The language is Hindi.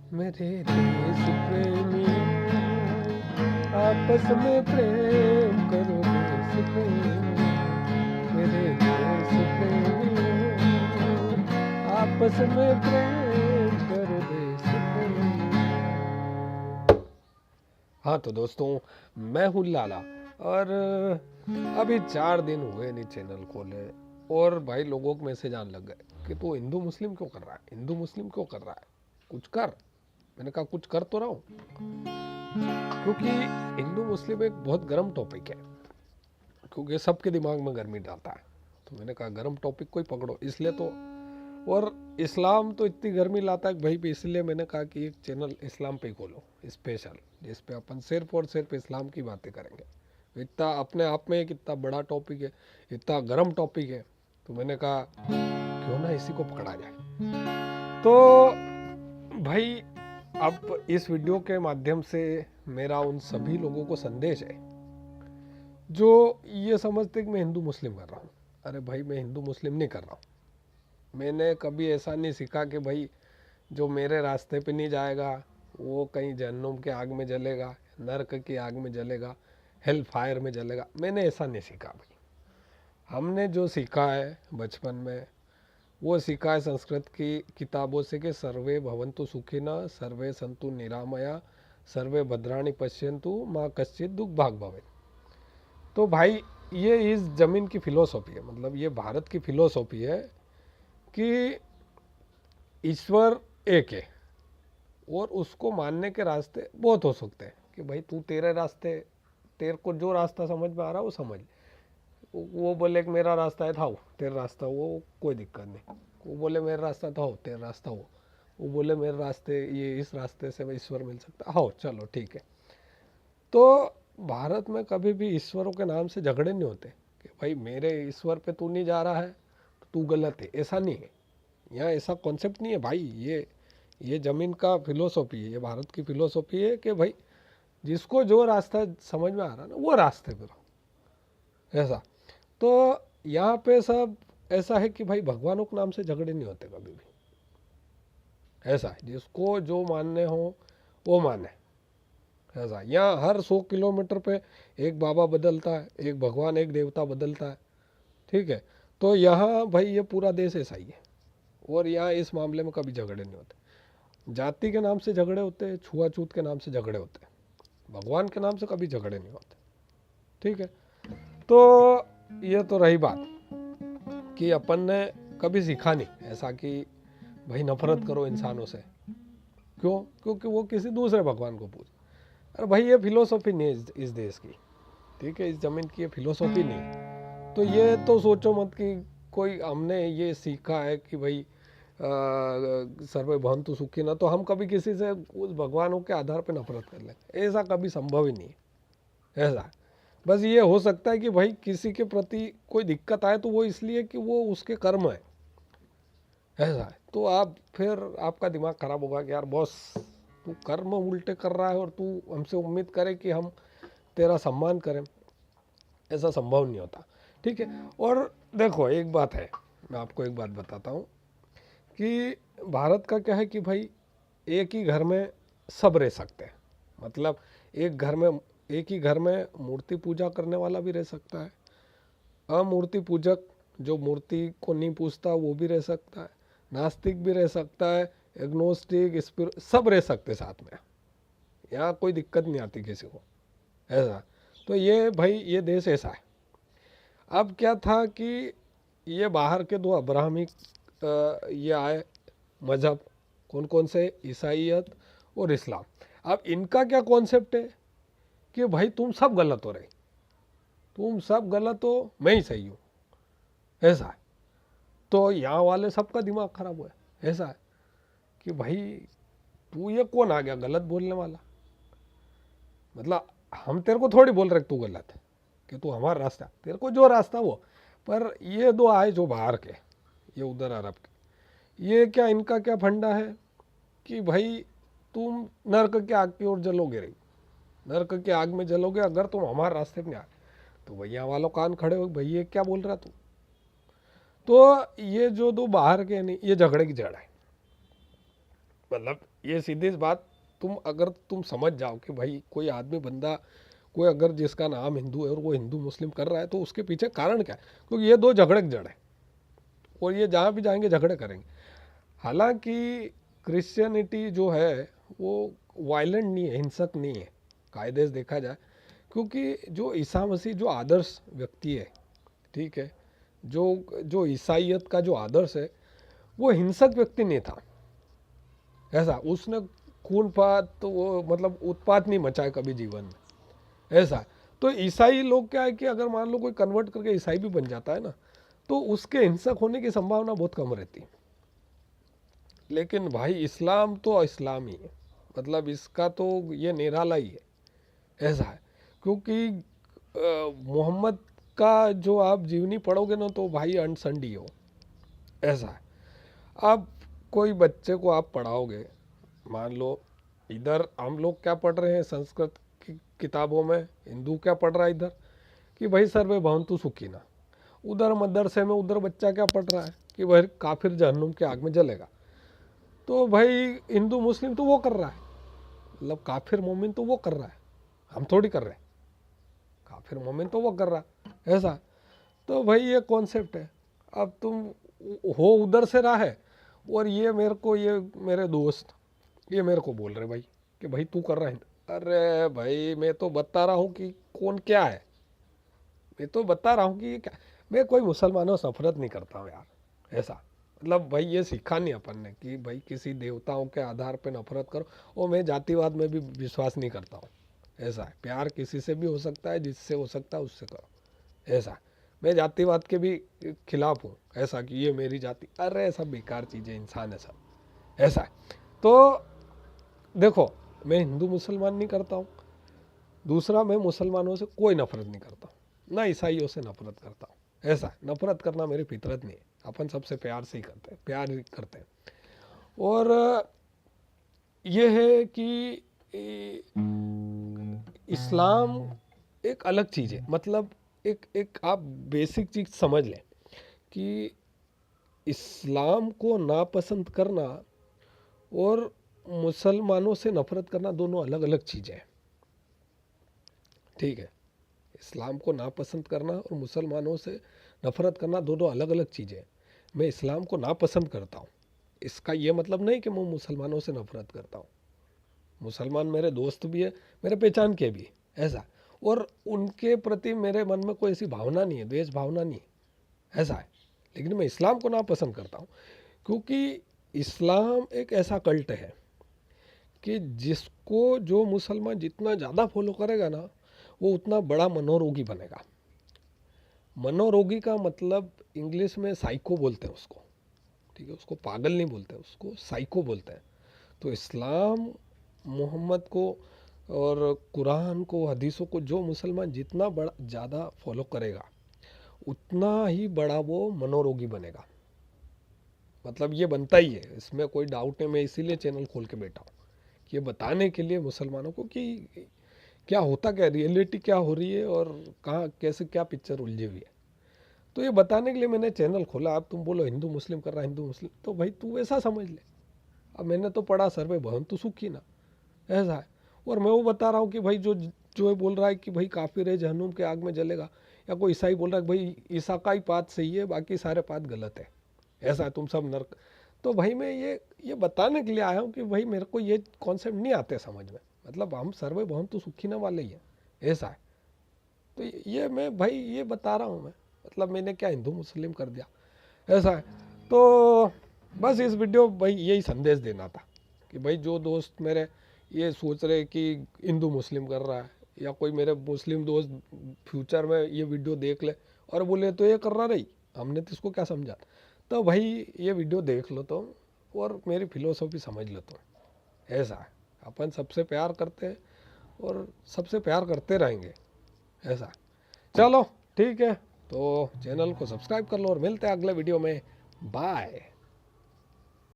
मेरे देश प्रेमी आपस में प्रेम करो देश प्रेमी, मेरे देश प्रेमी आपस में प्रेम करो देश प्रेमी। हाँ तो दोस्तों, मैं हूँ लाला और अभी 4 दिन हुए नहीं चैनल खोले और भाई लोगों को मैसेज आने लग गए कि तू हिंदू मुस्लिम क्यों कर रहा है, हिंदू मुस्लिम क्यों कर रहा है, कुछ कर। मैंने कहा कुछ कर तो रहा हूँ, क्योंकि हिंदू मुस्लिम एक बहुत गर्म टॉपिक है, क्योंकि सबके दिमाग में गर्मी डालता है। तो मैंने कहा गर्म टॉपिक कोई पकड़ो, इसलिए तो। और इस्लाम तो इतनी गर्मी लाता है कि भाई, इसलिए मैंने कहा कि एक चैनल इस्लाम पे ही खोलो स्पेशल, जिस पे अपन सिर्फ और सिर्फ इस्लाम की बातें करेंगे। इतना अपने आप में एक इतना बड़ा टॉपिक है, इतना गर्म टॉपिक है, तो मैंने कहा क्यों ना इसी को पकड़ा जाए। तो भाई, अब इस वीडियो के माध्यम से मेरा उन सभी लोगों को संदेश है जो ये समझते कि मैं हिंदू मुस्लिम कर रहा हूँ। अरे भाई, मैं हिंदू मुस्लिम नहीं कर रहा हूँ। मैंने कभी ऐसा नहीं सीखा कि भाई जो मेरे रास्ते पे नहीं जाएगा वो कहीं जहन्नुम के आग में जलेगा, नरक की आग में जलेगा, हेल फायर में जलेगा। मैंने ऐसा नहीं सीखा भाई। हमने जो सीखा है बचपन में, वो सीखा है संस्कृत की किताबों से कि सर्वे भवन्तु सुखिनः, सर्वे सन्तु निरामया, सर्वे भद्राणि पश्यन्तु, माँ कश्चित् दुख भाग भवेत्। तो भाई, ये इस जमीन की फिलोसॉफी है, मतलब ये भारत की फिलोसॉफी है कि ईश्वर एक है और उसको मानने के रास्ते बहुत हो सकते हैं। कि भाई तू तेरे रास्ते, तेरे को जो रास्ता समझ में आ रहा है वो समझ। वो बोले कि मेरा रास्ता है था, तेरा रास्ता वो, कोई दिक्कत नहीं। वो बोले मेरा रास्ता था, तेरा रास्ता वो बोले मेरे रास्ते, ये इस रास्ते से ईश्वर मिल सकता हो, चलो ठीक है। तो भारत में कभी भी ईश्वरों के नाम से झगड़े नहीं होते कि भाई मेरे ईश्वर पे तू नहीं जा रहा है तो तू गलत है, ऐसा नहीं है। यहाँ ऐसा कॉन्सेप्ट नहीं है भाई। ये ज़मीन का फिलोसॉफी है, ये भारत की फिलोसॉफी है कि भाई जिसको जो रास्ता समझ में आ रहा है ना, वो रास्ते पे रहो, ऐसा। तो यहाँ पे सब ऐसा है कि भाई भगवानों के नाम से झगड़े नहीं होते कभी भी, ऐसा है। जिसको जो मानने हो वो माने, ऐसा। यहाँ हर 100 किलोमीटर पे एक बाबा बदलता है, एक भगवान, एक देवता बदलता है, ठीक है। तो यहाँ भाई ये पूरा देश ऐसा ही है और यहाँ इस मामले में कभी झगड़े नहीं होते। जाति के नाम से झगड़े होते हैं, छुआछूत के नाम से झगड़े होते हैं, भगवान के नाम से कभी झगड़े नहीं होते, ठीक है। तो ये तो रही बात कि अपन ने कभी सीखा नहीं ऐसा कि भाई नफरत करो इंसानों से। क्यों? क्योंकि वो किसी दूसरे भगवान को पूछ। अरे भाई, ये फिलोसॉफी नहीं है इस देश की, ठीक है। इस जमीन की ये फिलोसॉफी नहीं है। तो ये तो सोचो मत कि कोई हमने ये सीखा है कि भाई सर्वे भवन्तु सुखिनः, तो हम कभी किसी से उस भगवानों के आधार पर नफरत कर लें, ऐसा कभी संभव ही नहीं है, ऐसा। बस ये हो सकता है कि भाई किसी के प्रति कोई दिक्कत आए तो वो इसलिए कि वो उसके कर्म है, ऐसा है। तो आप फिर आपका दिमाग खराब होगा कि यार बॉस, तू कर्म उल्टे कर रहा है और तू हमसे उम्मीद करे कि हम तेरा सम्मान करें, ऐसा संभव नहीं होता, ठीक है। और देखो एक बात है, मैं आपको एक बात बताता हूँ कि भारत का क्या है कि भाई एक ही घर में सब रह सकते हैं। मतलब एक ही घर में मूर्ति पूजा करने वाला भी रह सकता है, अमूर्ति पूजक जो मूर्ति को नहीं पूजता वो भी रह सकता है, नास्तिक भी रह सकता है, एग्नोस्टिक, सब रह सकते साथ में। यहाँ कोई दिक्कत नहीं आती किसी को, ऐसा। तो ये भाई ये देश ऐसा है। अब क्या था कि ये बाहर के दो अब्राहमिक ये आए मजहब, कौन कौन से, ईसाईयत और इस्लाम। अब इनका क्या कॉन्सेप्ट है कि भाई तुम सब गलत हो रहे, तुम सब गलत हो, मैं ही सही हूँ, ऐसा है। तो यहाँ वाले सबका दिमाग खराब हुआ है, ऐसा है कि भाई तू ये कौन आ गया गलत बोलने वाला। मतलब हम तेरे को थोड़ी बोल रहे तू गलत है, कि तू हमारा रास्ता, तेरे को जो रास्ता वो। पर ये दो आए जो बाहर के, ये उधर अरब के, ये क्या, इनका क्या फंडा है कि भाई तुम नरक के आग की ओर जलोगे, रही नरक के आग में जलोगे अगर तुम हमारे रास्ते में आ। तो भैया वालों कान खड़े हो, भैया क्या बोल रहा तू। तो ये जो दो बाहर के नहीं, ये झगड़े की जड़ है, मतलब ये सीधी सी बात, अगर तुम समझ जाओ कि भाई कोई आदमी बंदा, कोई अगर जिसका नाम हिंदू है और वो हिंदू मुस्लिम कर रहा है तो उसके पीछे कारण क्या है, क्योंकि ये दो झगड़े के जड़ है और ये जहाँ भी जाएंगे झगड़े करेंगे। हालांकि क्रिश्चियनिटी जो है वो वायलेंट नहीं है, हिंसक नहीं है कायदे से देखा जाए, क्योंकि जो ईसा मसीह जो आदर्श व्यक्ति है, ठीक है, जो जो ईसाइयत का जो आदर्श है वो हिंसक व्यक्ति नहीं था। ऐसा उसने खून पात तो वो मतलब उत्पात नहीं मचाया कभी जीवन में, ऐसा। तो ईसाई लोग क्या है कि अगर मान लो कोई कन्वर्ट करके ईसाई भी बन जाता है ना, तो उसके हिंसक होने की संभावना बहुत कम रहती है। लेकिन भाई इस्लाम तो इस्लाम ही है, मतलब इसका तो ये निराला ही है, ऐसा है। क्योंकि मोहम्मद का जो आप जीवनी पढ़ोगे ना तो भाई अनसंडी हो, ऐसा है। अब कोई बच्चे को आप पढ़ाओगे, मान लो इधर हम लोग क्या पढ़ रहे हैं संस्कृत की किताबों में, हिंदू क्या पढ़ रहा है इधर कि भाई सर्वे भवन्तु सुखिनः, उधर मदरसे में उधर बच्चा क्या पढ़ रहा है कि भाई काफिर जहन्नुम के आग में जलेगा। तो भाई हिंदू मुस्लिम तो वो कर रहा है, मतलब काफिर मोमिन तो वो कर रहा है, हम थोड़ी कर रहे हैं। काफिर मोमिन तो वो कर रहा है, ऐसा। तो भाई ये कॉन्सेप्ट है। अब तुम हो उधर से रहा है और ये मेरे को, ये मेरे दोस्त ये मेरे को बोल रहे भाई कि भाई तू कर रहा है। अरे भाई मैं तो बता रहा हूँ कि कौन क्या है, मैं तो बता रहा हूँ कि ये क्या। मैं कोई मुसलमानों से नफरत नहीं करता हूँ यार, ऐसा। मतलब भाई ये सीखा नहीं अपन ने कि भाई किसी देवताओं के आधार पे नफरत करो, और मैं जातिवाद में भी विश्वास नहीं करता हूँ, ऐसा है। प्यार किसी से भी हो सकता है, जिससे हो सकता है उससे करो, ऐसा है। मैं जातिवाद के भी खिलाफ हूँ, ऐसा कि ये मेरी जाति, अरे सब बेकार चीज़ें, इंसान है सब, ऐसा है। तो देखो मैं हिंदू मुसलमान नहीं करता हूँ, दूसरा मैं मुसलमानों से कोई नफरत नहीं करता हूँ, ना ईसाइयों से नफरत करता हूँ, ऐसा है। नफरत करना मेरी फितरत नहीं है, अपन सबसे प्यार से ही करते हैं, प्यार ही करते हैं। और ये है कि इस्लाम एक अलग चीज़ है, मतलब एक एक आप बेसिक चीज़ समझ लें कि इस्लाम को नापसंद करना और मुसलमानों से नफरत करना दोनों अलग अलग चीज़ें हैं, ठीक है। इस्लाम को नापसंद करना और मुसलमानों से नफरत करना दोनों अलग अलग चीज़ें हैं। मैं इस्लाम को नापसंद करता हूँ, इसका ये मतलब नहीं कि मैं मुसलमानों से नफरत करता हूँ। मुसलमान मेरे दोस्त भी है, मेरे पहचान के भी, ऐसा। और उनके प्रति मेरे मन में कोई ऐसी भावना नहीं है, द्वेष भावना नहीं है, ऐसा है। लेकिन मैं इस्लाम को नापसंद करता हूँ क्योंकि इस्लाम एक ऐसा कल्ट है कि जिसको जो मुसलमान जितना ज़्यादा फॉलो करेगा ना, वो उतना बड़ा मनोरोगी बनेगा। मनोरोगी का मतलब इंग्लिश में साइको बोलते हैं उसको, ठीक है। उसको पागल नहीं बोलते, उसको साइको बोलते हैं। तो इस्लाम, मोहम्मद को और कुरान को, हदीसों को जो मुसलमान जितना बड़ा ज़्यादा फॉलो करेगा उतना ही बड़ा वो मनोरोगी बनेगा। मतलब ये बनता ही है, इसमें कोई डाउट नहीं। मैं इसीलिए चैनल खोल के बैठा हूँ, ये बताने के लिए मुसलमानों को कि क्या होता, क्या रियलिटी क्या हो रही है और कहाँ कैसे क्या पिक्चर उलझी हुई है। तो ये बताने के लिए मैंने चैनल खोला। अब तुम बोलो हिंदू मुस्लिम कर रहा है, हिंदू मुस्लिम, तो भाई तू वैसा समझ ले। अब मैंने तो पढ़ा सर्वे भवन्तु सुखिनः, ऐसा है। और मैं वो बता रहा हूँ कि भाई जो जो बोल रहा है कि भाई काफिर है, जहन्नुम के आग में जलेगा, या कोई ईसाई बोल रहा है कि भाई ईसा का ही पात सही है, बाकी सारे पात गलत है, ऐसा है, तुम सब नर्क। तो भाई मैं ये बताने के लिए आया हूँ कि भाई मेरे को ये कॉन्सेप्ट नहीं आते समझ में, मतलब हम सर्वे भवन्तु सुखिनः वाले ही हैं, ऐसा है। तो ये मैं भाई ये बता रहा हूँ मैं, मतलब मैंने क्या हिंदू मुस्लिम कर दिया, ऐसा है। तो बस इस वीडियो भाई यही संदेश देना था कि भाई जो दोस्त मेरे ये सोच रहे कि हिंदू मुस्लिम कर रहा है, या कोई मेरे मुस्लिम दोस्त फ्यूचर में ये वीडियो देख ले और बोले तो ये कर रहा रही, हमने तो इसको क्या समझा, तो भाई ये वीडियो देख लो तो और मेरी फिलोसॉफी समझ लो तो, ऐसा है। अपन सबसे प्यार करते हैं और सबसे प्यार करते रहेंगे, ऐसा। चलो ठीक है, तो चैनल को सब्सक्राइब कर लो और मिलते हैं अगले वीडियो में। बाय।